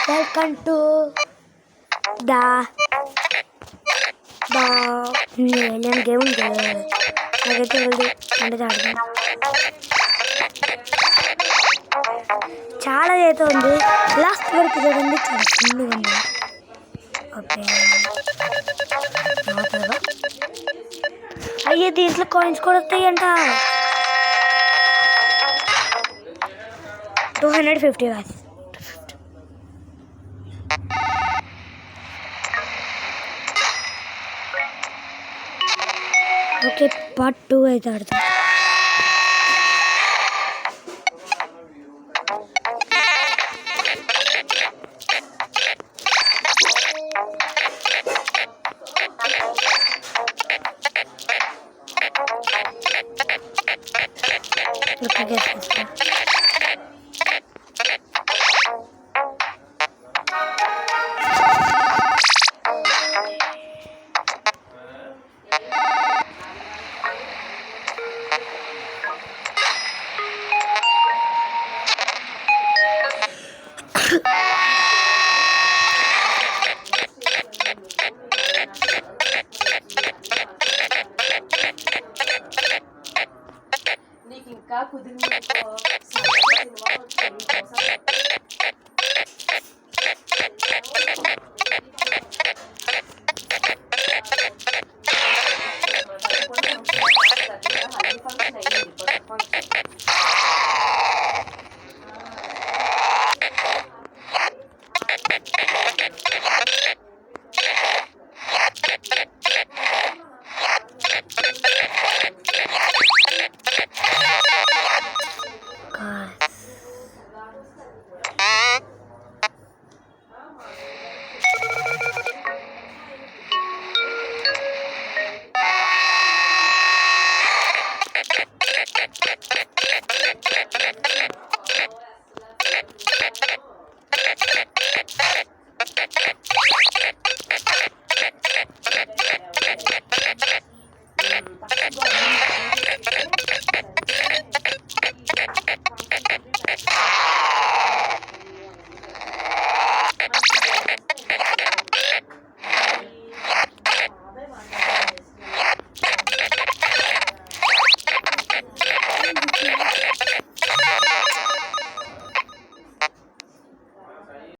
Welcome to the alien game ఉంది. నాకైతే అంటే ఆడుతుంది. చాలా అయితే ఉంది. లాస్ట్ వరకు చూడండి, చాలా ఫుల్గా ఉంది. ఓకే, అయ్యే దీంట్లో కాయిన్స్ కూడా వస్తాయంట. 250 guys. ఓకే, పార్ట్ 2 అయితే ఆడతాం. నీకు ఇంకా కుదిరింది.